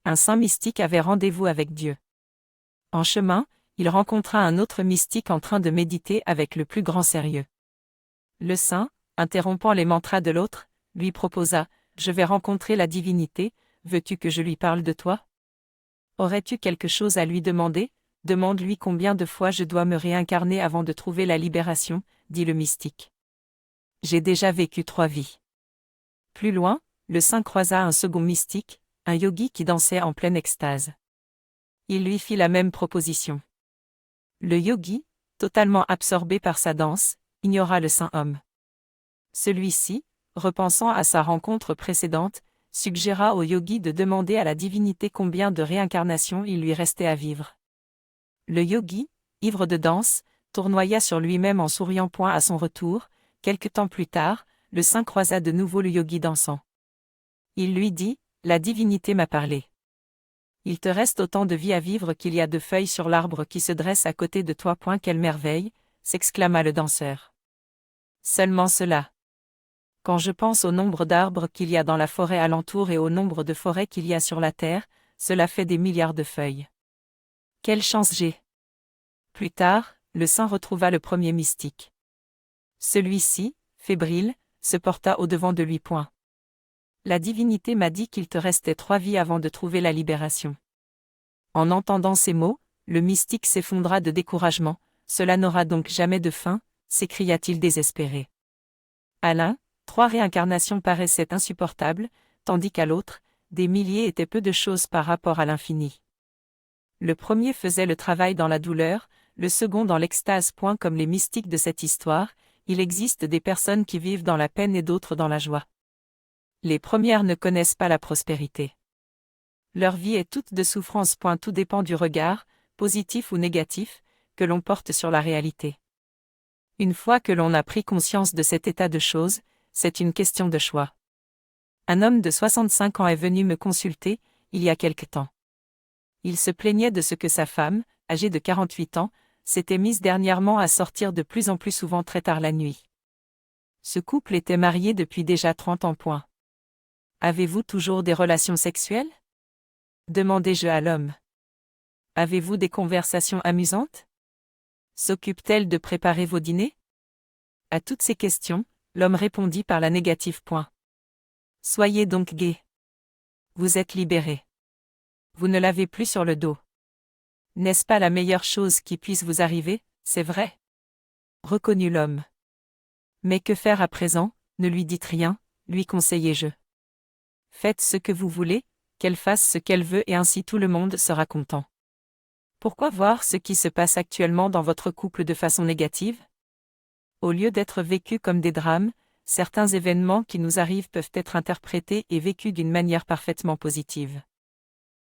Un saint mystique avait rendez-vous avec Dieu. En chemin, il rencontra un autre mystique en train de méditer avec le plus grand sérieux. Le saint, interrompant les mantras de l'autre, lui proposa « Je vais rencontrer la divinité, veux-tu que je lui parle de toi ? Aurais-tu quelque chose à lui demander ? Demande-lui combien de fois je dois me réincarner avant de trouver la libération, dit le mystique. J'ai déjà vécu 3 vies. Plus loin, le saint croisa un second mystique, un yogi qui dansait en pleine extase. Il lui fit la même proposition. Le yogi, totalement absorbé par sa danse, ignora le saint homme. Celui-ci, repensant à sa rencontre précédente, suggéra au yogi de demander à la divinité combien de réincarnations il lui restait à vivre. Le yogi, ivre de danse, tournoya sur lui-même en souriant. À son retour, quelque temps plus tard, le saint croisa de nouveau le yogi dansant. Il lui dit « La divinité m'a parlé. Il te reste autant de vie à vivre qu'il y a de feuilles sur l'arbre qui se dresse à côté de toi. Quelle merveille !» s'exclama le danseur. Seulement cela. Quand je pense au nombre d'arbres qu'il y a dans la forêt alentour et au nombre de forêts qu'il y a sur la terre, cela fait des milliards de feuilles. Quelle chance j'ai! Plus tard, le saint retrouva le premier mystique. Celui-ci, fébrile, se porta au-devant de lui. La divinité m'a dit qu'il te restait 3 vies avant de trouver la libération. En entendant ces mots, le mystique s'effondra de découragement. Cela n'aura donc jamais de fin, s'écria-t-il désespéré. À l'un, 3 réincarnations paraissaient insupportables, tandis qu'à l'autre, des milliers étaient peu de choses par rapport à l'infini. Le premier faisait le travail dans la douleur, le second dans l'extase. Comme les mystiques de cette histoire, il existe des personnes qui vivent dans la peine et d'autres dans la joie. Les premières ne connaissent pas la prospérité. Leur vie est toute de souffrance. Tout dépend du regard, positif ou négatif, que l'on porte sur la réalité. Une fois que l'on a pris conscience de cet état de choses, c'est une question de choix. Un homme de 65 ans est venu me consulter, il y a quelque temps. Il se plaignait de ce que sa femme, âgée de 48 ans, s'était mise dernièrement à sortir de plus en plus souvent très tard la nuit. Ce couple était marié depuis déjà 30 ans. Avez-vous toujours des relations sexuelles ? Demandai-je à l'homme. Avez-vous des conversations amusantes ? S'occupe-t-elle de préparer vos dîners ? À toutes ces questions, l'homme répondit par la négative. Soyez donc gai. Vous êtes libéré. Vous ne l'avez plus sur le dos. N'est-ce pas la meilleure chose qui puisse vous arriver, c'est vrai ? Reconnut l'homme. Mais que faire à présent ? Ne lui dites rien, lui conseillai-je. Faites ce que vous voulez, qu'elle fasse ce qu'elle veut et ainsi tout le monde sera content. Pourquoi voir ce qui se passe actuellement dans votre couple de façon négative ? Au lieu d'être vécus comme des drames, certains événements qui nous arrivent peuvent être interprétés et vécus d'une manière parfaitement positive.